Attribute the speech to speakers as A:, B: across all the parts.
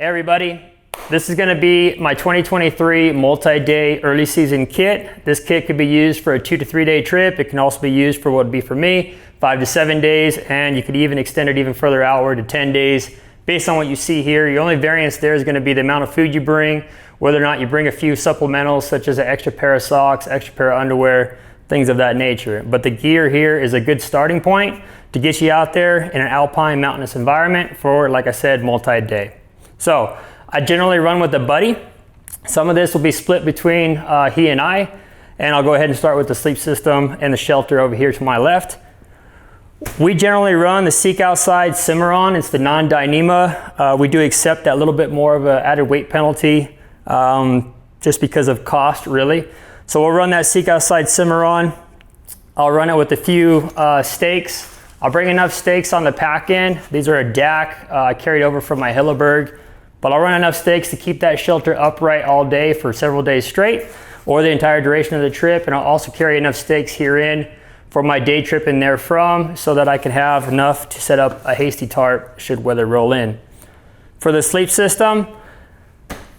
A: Hey everybody, this is going to be my 2023 multi-day early season kit. This kit could be used for a 2 to 3 day trip. It can also be used for what would be for me, 5 to 7 days, and you could even extend it even further outward to 10 days. Based on what you see here, your only variance there is going to be the amount of food you bring, whether or not you bring a few supplementals such as an extra pair of socks, extra pair of underwear, things of that nature. But the gear here is a good starting point to get you out there in an alpine mountainous environment for, like I said, multi-day. So I generally run with a buddy. Some of this will be split between he and I, and I'll go ahead and start with the sleep system and the shelter over here to my left. We generally run the Seek Outside Cimarron. It's the non-Dyneema. We do accept that little bit more of an added weight penalty just because of cost, really. So we'll run that Seek Outside Cimarron. I'll run it with a few stakes. I'll bring enough stakes on the pack end. These are a DAC I carried over from my Hilleberg. But I'll run enough stakes to keep that shelter upright all day for several days straight, or the entire duration of the trip. And I'll also carry enough stakes here in for my day trip and there from, so that I can have enough to set up a hasty tarp should weather roll in. For the sleep system,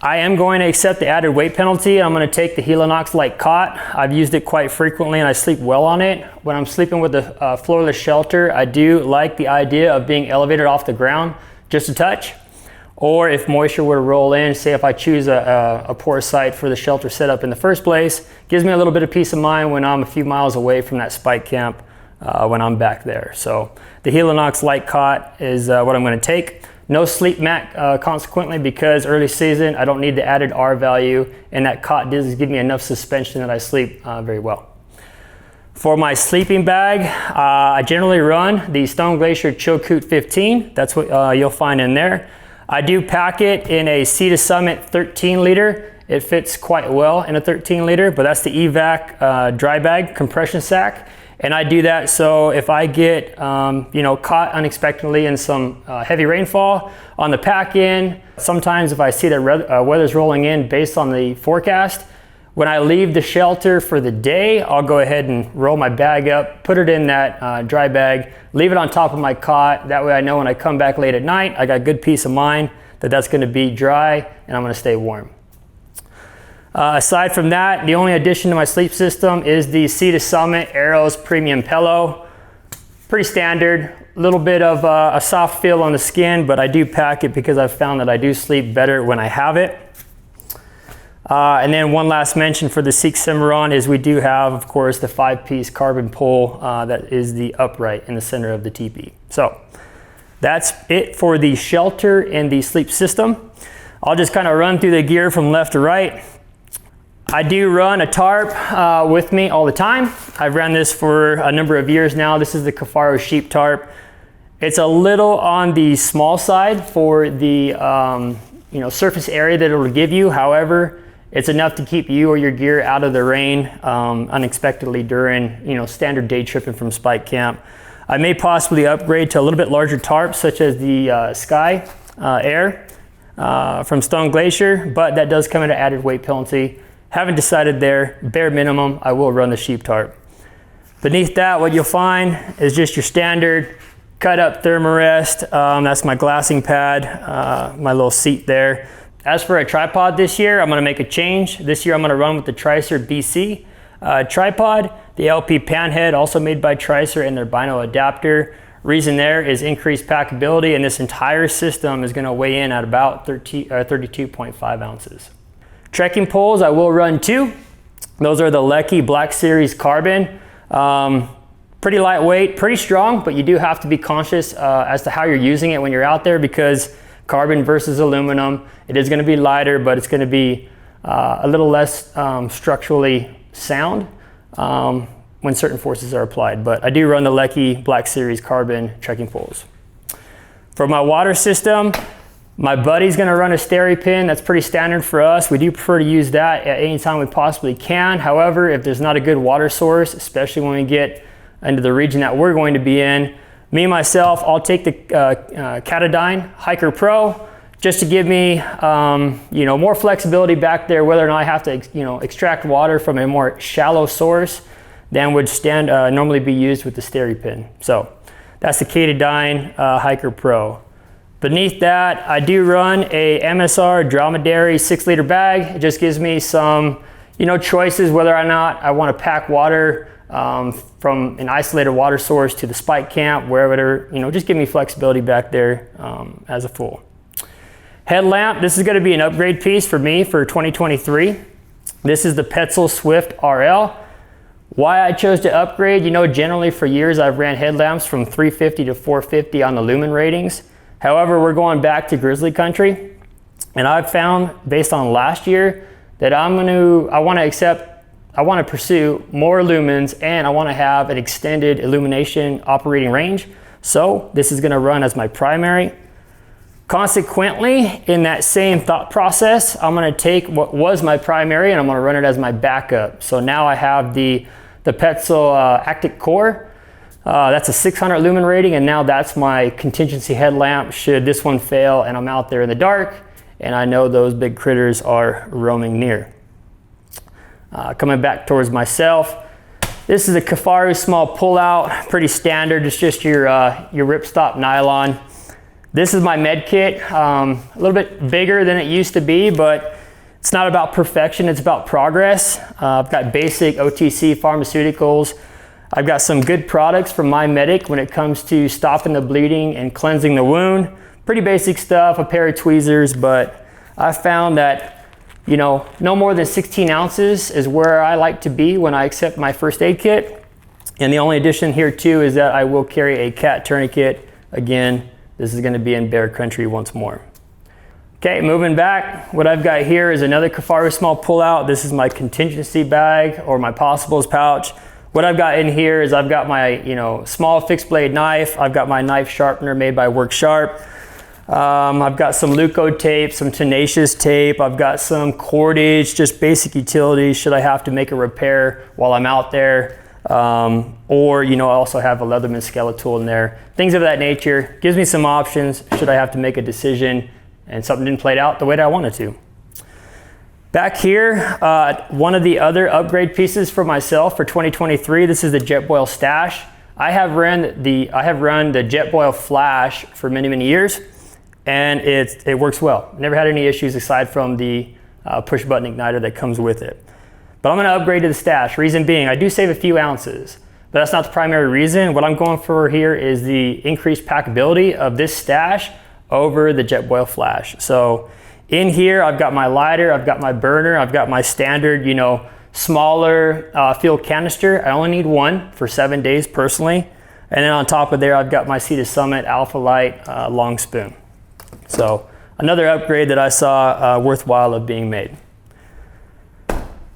A: I am going to accept the added weight penalty. I'm going to take the Helinox light cot. I've used it quite frequently and I sleep well on it. When I'm sleeping with the floorless shelter, I do like the idea of being elevated off the ground just a touch. Or if moisture were to roll in, say if I choose a poor site for the shelter setup in the first place, gives me a little bit of peace of mind when I'm a few miles away from that spike camp when I'm back there. So the Helinox light cot is what I'm going to take. No sleep mat consequently, because early season I don't need the added R value, and that cot does give me enough suspension that I sleep very well. For my sleeping bag, I generally run the Stone Glacier Chilkoot 15. That's what you'll find in there. I do pack it in a Sea to Summit 13 liter. It fits quite well in a 13 liter, but that's the evac dry bag compression sack. And I do that so if I get caught unexpectedly in some heavy rainfall on the pack in, sometimes if I see that weather's rolling in based on the forecast, when I leave the shelter for the day, I'll go ahead and roll my bag up, put it in that dry bag, leave it on top of my cot. That way I know when I come back late at night, I got good peace of mind that that's going to be dry and I'm going to stay warm. Aside from that, the only addition to my sleep system is the Sea to Summit Arrows Premium Pillow. Pretty standard, a little bit of a soft feel on the skin, but I do pack it because I've found that I do sleep better when I have it. And then one last mention for the Seek Cimarron is we do have, of course, the 5-piece carbon pole that is the upright in the center of the teepee. So that's it for the shelter and the sleep system. I'll just kind of run through the gear from left to right. I do run a tarp with me all the time. I've ran this for a number of years now. This is the Cafaro sheep tarp. It's a little on the small side for the surface area that it'll give you. However, it's enough to keep you or your gear out of the rain unexpectedly during standard day tripping from spike camp. I may possibly upgrade to a little bit larger tarp, such as the Sky Air from Stone Glacier, but that does come at an added weight penalty. Haven't decided there. Bare minimum, I will run the sheep tarp. Beneath that, what you'll find is just your standard cut up thermarest. That's my glassing pad, my little seat there. As for a tripod this year, I'm going to make a change. This year I'm going to run with the Tricer BC tripod, the LP Panhead, also made by Tricer, and their Bino adapter. Reason there is increased packability, and this entire system is going to weigh in at about 32.5 ounces. Trekking poles, I will run 2. Those are the Lecky Black Series Carbon. Pretty lightweight, pretty strong, but you do have to be conscious as to how you're using it when you're out there, because carbon versus aluminum, it is going to be lighter, but it's going to be a little less structurally sound when certain forces are applied. But I do run the Lecky Black Series Carbon trekking poles. For my water system, my buddy's going to run a SteriPin. That's pretty standard for us. We do prefer to use that at any time we possibly can. However, if there's not a good water source, especially when we get into the region that we're going to be in, me myself, I'll take the Katadyn Hiker Pro just to give me more flexibility back there, whether or not I have to extract water from a more shallow source than would normally be used with the SteriPin. So that's the Katadyn Hiker Pro. Beneath that, I do run a MSR Dromedary 6-liter bag. It just gives me some, choices whether or not I want to pack water from an isolated water source to the spike camp, wherever, just give me flexibility back there as a full. Headlamp, this is going to be an upgrade piece for me for 2023. This is the Petzl Swift RL. Why I chose to upgrade, generally for years I've ran headlamps from 350 to 450 on the lumen ratings. However, we're going back to Grizzly country, and I've found based on last year that I want to pursue more lumens, and I want to have an extended illumination operating range. So this is going to run as my primary. Consequently, in that same thought process, I'm going to take what was my primary and I'm going to run it as my backup. So now I have the Petzl Actic Core. That's a 600 lumen rating, and now that's my contingency headlamp should this one fail and I'm out there in the dark and I know those big critters are roaming near. Coming back towards myself, this is a Kifaru small pullout, pretty standard. It's just your ripstop nylon. This is my med kit, a little bit bigger than it used to be, but it's not about perfection, it's about progress. I've got basic OTC pharmaceuticals. I've got some good products from My Medic when it comes to stopping the bleeding and cleansing the wound. Pretty basic stuff, a pair of tweezers, but I found that, no more than 16 ounces is where I like to be when I accept my first aid kit. And the only addition here too is that I will carry a cat tourniquet. Again, this is going to be in bear country once more. Okay, moving back, what I've got here is another Kifaru small pullout. This is my contingency bag or my possibles pouch. What I've got in here is I've got my, small fixed blade knife. I've got my knife sharpener made by Work Sharp. I've got some Luco tape, some Tenacious tape. I've got some cordage, just basic utilities should I have to make a repair while I'm out there. Or, I also have a Leatherman skeletal in there. Things of that nature. Gives me some options should I have to make a decision and something didn't play out the way that I wanted to. Back here, one of the other upgrade pieces for myself for 2023, this is the Jetboil Stash. I have run the Jetboil Flash for many, many years, and it works well. Never had any issues aside from the push button igniter that comes with it. But I'm gonna upgrade to the Stash. Reason being, I do save a few ounces, but that's not the primary reason. What I'm going for here is the increased packability of this Stash over the Jetboil Flash. So in here, I've got my lighter, I've got my burner, I've got my standard, smaller fuel canister. I only need one for 7 days personally. And then on top of there, I've got my Sea to Summit Alpha Light long spoon. So another upgrade that I saw worthwhile of being made.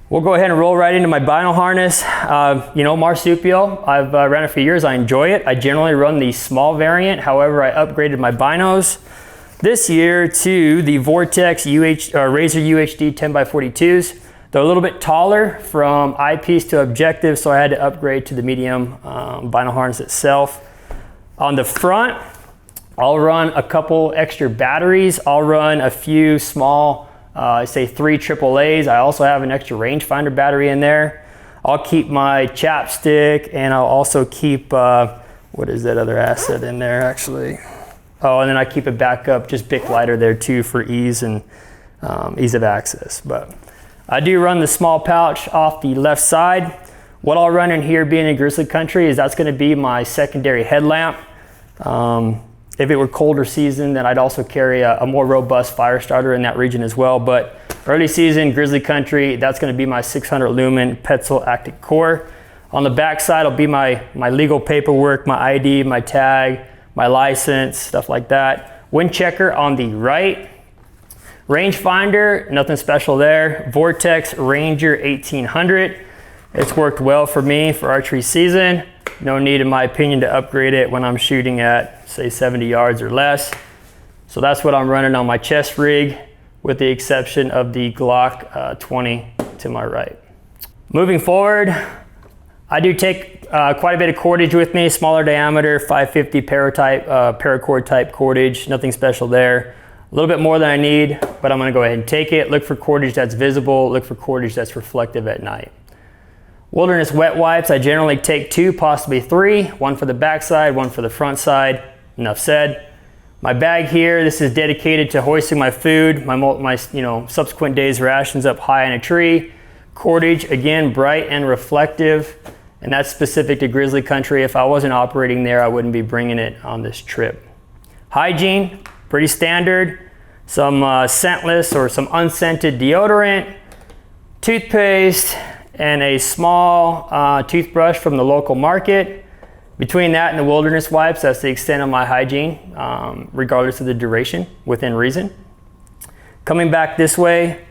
A: We'll go ahead and roll right into my bino harness. Marsupial, I've ran it for years, I enjoy it. I generally run the small variant, however, I upgraded my binos this year to the Vortex Razor UHD 10x42s. They're a little bit taller from eyepiece to objective, so I had to upgrade to the medium bino harness itself. On the front, I'll run a couple extra batteries. I'll run a few small, say 3 AAAs. I also have an extra rangefinder battery in there. I'll keep my chapstick, and I'll also keep, what is that other asset in there actually? Oh, and then I keep a backup, just Bic lighter there too for ease and ease of access. But I do run the small pouch off the left side. What I'll run in here being in Grizzly country is that's gonna be my secondary headlamp. If it were colder season, then I'd also carry a more robust fire starter in that region as well. But early season, Grizzly country, that's gonna be my 600 lumen Petzl Actic Core. On the back side will be my legal paperwork, my ID, my tag, my license, stuff like that. Wind checker on the right. Rangefinder, nothing special there. Vortex Ranger 1800. It's worked well for me for archery season. No need, in my opinion, to upgrade it when I'm shooting at, say, 70 yards or less. So that's what I'm running on my chest rig, with the exception of the Glock 20 to my right. Moving forward, I do take quite a bit of cordage with me, smaller diameter, 550 paracord type cordage, nothing special there. A little bit more than I need, but I'm gonna go ahead and take it. Look for cordage that's visible, look for cordage that's reflective at night. Wilderness wet wipes, I generally take 2, possibly 3, one for the back side, one for the front side, enough said. My bag here, this is dedicated to hoisting my food, my subsequent day's rations up high in a tree. Cordage, again, bright and reflective, and that's specific to Grizzly country. If I wasn't operating there, I wouldn't be bringing it on this trip. Hygiene, pretty standard. Some scentless or some unscented deodorant, toothpaste, and a small toothbrush from the local market. Between that and the wilderness wipes, that's the extent of my hygiene, regardless of the duration, within reason. Coming back this way,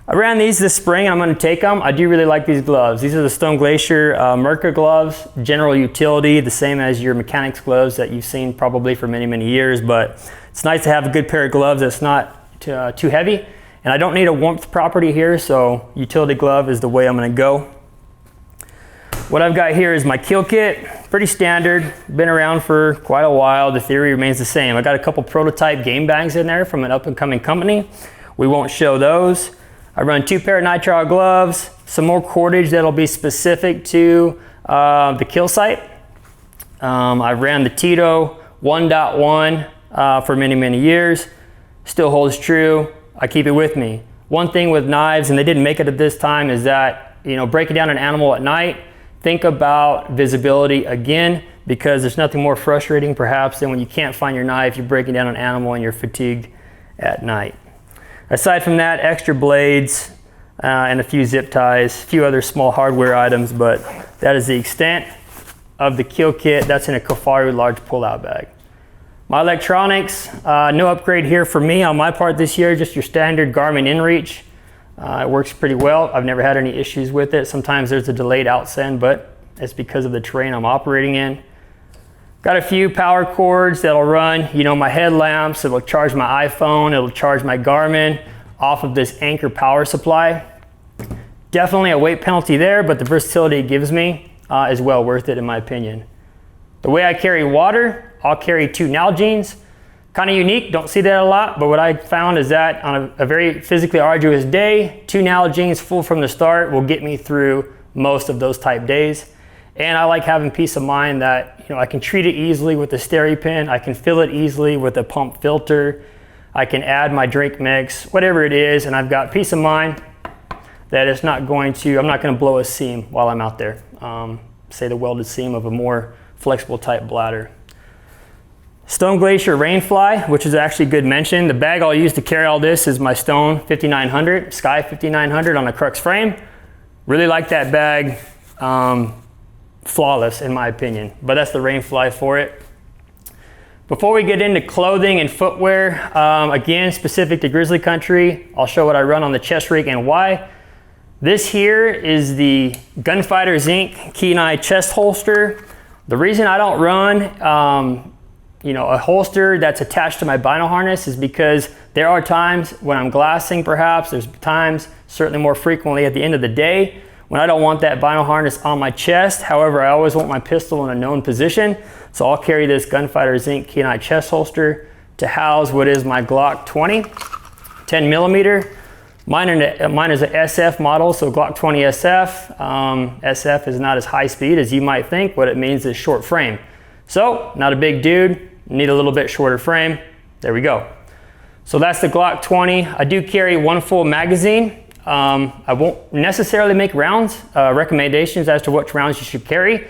A: I ran these this spring. I'm going to take them. I do really like these gloves. These are the Stone Glacier Merca gloves, general utility, the same as your mechanics gloves that you've seen probably for many, many years, but it's nice to have a good pair of gloves that's not too heavy. And I don't need a warmth property here, so utility glove is the way I'm going to go. What I've got here is my kill kit, pretty standard, been around for quite a while. The theory remains the same. I got a couple prototype game bags in there from an up and coming company. We won't show those. I run 2 pair of nitrile gloves, some more cordage that'll be specific to the kill site. I ran the Tito 1.1 for many, many years. Still holds true. I keep it with me. One thing with knives, and they didn't make it at this time, is that, breaking down an animal at night, think about visibility again, because there's nothing more frustrating perhaps than when you can't find your knife, you're breaking down an animal and you're fatigued at night. Aside from that, extra blades and a few zip ties, a few other small hardware items, but that is the extent of the kill kit. That's in a Kafaru large pull-out bag. My electronics, no upgrade here for me on my part this year, just your standard Garmin InReach. It works pretty well. I've never had any issues with it. Sometimes there's a delayed outsend, but it's because of the terrain I'm operating in. Got a few power cords that'll run, my headlamps. It'll charge my iPhone. It'll charge my Garmin off of this Anchor power supply. Definitely a weight penalty there, but the versatility it gives me is well worth it in my opinion. The way I carry water, I'll carry 2 Nalgene's. Kind of unique, don't see that a lot, but what I found is that on a very physically arduous day, 2 Nalgene's full from the start will get me through most of those type days. And I like having peace of mind that I can treat it easily with the SteriPen, I can fill it easily with a pump filter, I can add my drink mix, whatever it is, and I've got peace of mind that I'm not going to blow a seam while I'm out there. Say the welded seam of a more flexible type bladder. Stone Glacier Rainfly, which is actually a good mention. The bag I'll use to carry all this is my Stone 5900, Sky 5900 on a Crux frame. Really like that bag. Flawless in my opinion, but that's the Rainfly for it. Before we get into clothing and footwear, again, specific to Grizzly country, I'll show what I run on the chest rig and why. This here is the Gunfighter Zinc Kenai chest holster. The reason I don't run a holster that's attached to my bino harness is because there are times when I'm glassing perhaps, there's times, certainly more frequently at the end of the day, when I don't want that bino harness on my chest. However, I always want my pistol in a known position, so I'll carry this Gunfighter Zinc Kenai chest holster to house what is my Glock 20, 10 millimeter. Mine is an SF model, so Glock 20 SF. SF is not as high speed as you might think. What it means is short frame. So, not a big dude, need a little bit shorter frame. There we go. So that's the Glock 20. I do carry 1 full magazine. I won't necessarily make rounds, recommendations as to which rounds you should carry.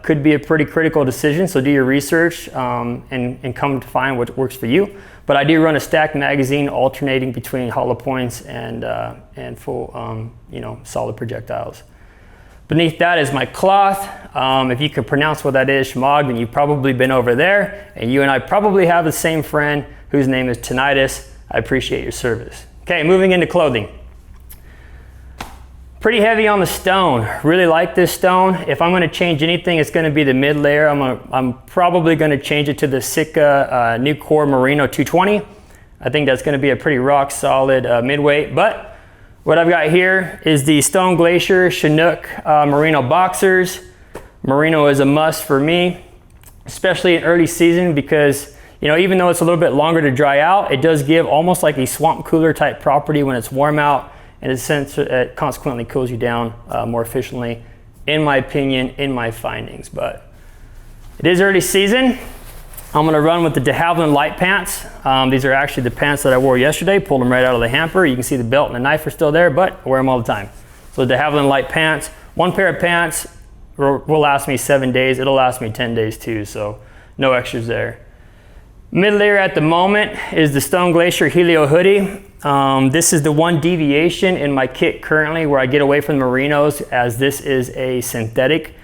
A: Could be a pretty critical decision, so do your research and come to find what works for you. But I do run a stacked magazine alternating between hollow points and full, solid projectiles. Beneath that is my cloth. If you can pronounce what that is, Shmog, then you've probably been over there, and you and I probably have the same friend whose name is Tinnitus. I appreciate your service. Okay, moving into clothing. Pretty heavy on the stone. Really like this stone. If I'm going to change anything, it's going to be the mid layer. I'm probably going to change it to the Sitka New Core Merino 220. I think that's going to be a pretty rock solid midweight. But what I've got here is the Stone Glacier Chinook Merino boxers. Merino is a must for me, especially in early season, because even though it's a little bit longer to dry out, it does give almost like a swamp cooler type property when it's warm out. And it consequently cools you down more efficiently, in my opinion, in my findings. But it is early season. I'm gonna run with the de Havilland light pants. These are actually the pants that I wore yesterday, pulled them right out of the hamper. You can see the belt and the knife are still there, but I wear them all the time. So the de Havilland light pants, one pair of pants will last me 7 days. It'll last me 10 days too, so no extras there. Mid layer at the moment is the Stone Glacier Helio hoodie. This is the one deviation in my kit currently where I get away from the merinos, as this is a synthetic.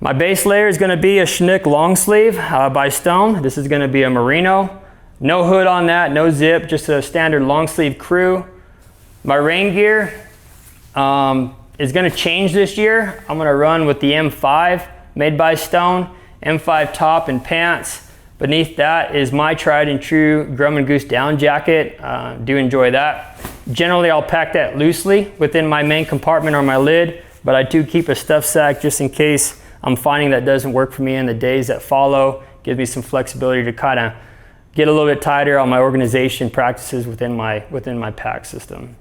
A: My base layer is gonna be a Chinook long sleeve by Stone. This is gonna be a merino. No hood on that, no zip, just a standard long sleeve crew. My rain gear is gonna change this year. I'm gonna run with the M5 made by Stone, M5 top and pants. Beneath that is my tried and true Grumman Goose down jacket. Do enjoy that. Generally, I'll pack that loosely within my main compartment or my lid, but I do keep a stuff sack just in case I'm finding that doesn't work for me in the days that follow. Gives me some flexibility to kind of get a little bit tighter on my organization practices within my pack system.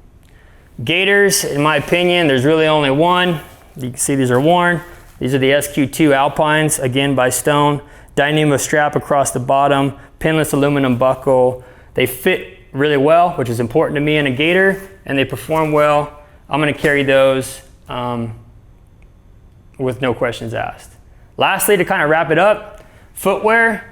A: Gaiters, in my opinion, there's really only one. You can see these are worn. These are the SQ2 Alpines, again by Stone. Dynamo strap across the bottom, pinless aluminum buckle. They fit really well, which is important to me in a gaiter, and they perform well. I'm gonna carry those with no questions asked. Lastly, to kind of wrap it up, footwear.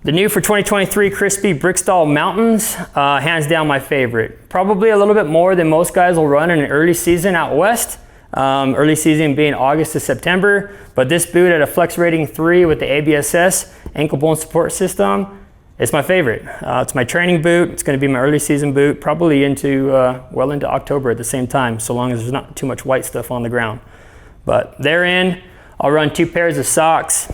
A: The new for 2023 Crispy Brickstall Mountains, hands down my favorite. Probably a little bit more than most guys will run in an early season out west. Early season being August to September, but this boot at a flex rating 3 with the ABSS ankle bone support system, it's my favorite. It's my training boot. It's going to be my early season boot, probably into well into October at the same time, so long as there's not too much white stuff on the ground. But therein, I'll run 2 pairs of socks.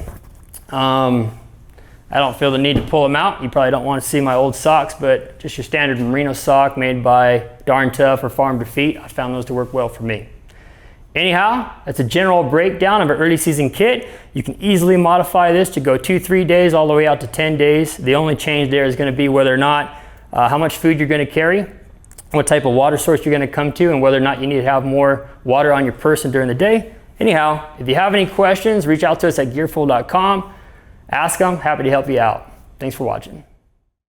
A: I don't feel the need to pull them out. You probably don't want to see my old socks, but just your standard merino sock made by Darn Tough or Farm to Feet. I found those to work well for me. Anyhow, that's a general breakdown of an early season kit. You can easily modify this to go 2-3 days all the way out to 10 days. The only change there is going to be whether or not how much food you're going to carry, what type of water source you're going to come to, and whether or not you need to have more water on your person during the day. Anyhow, if you have any questions, reach out to us at gearful.com. Ask them, happy to help you out. Thanks for watching.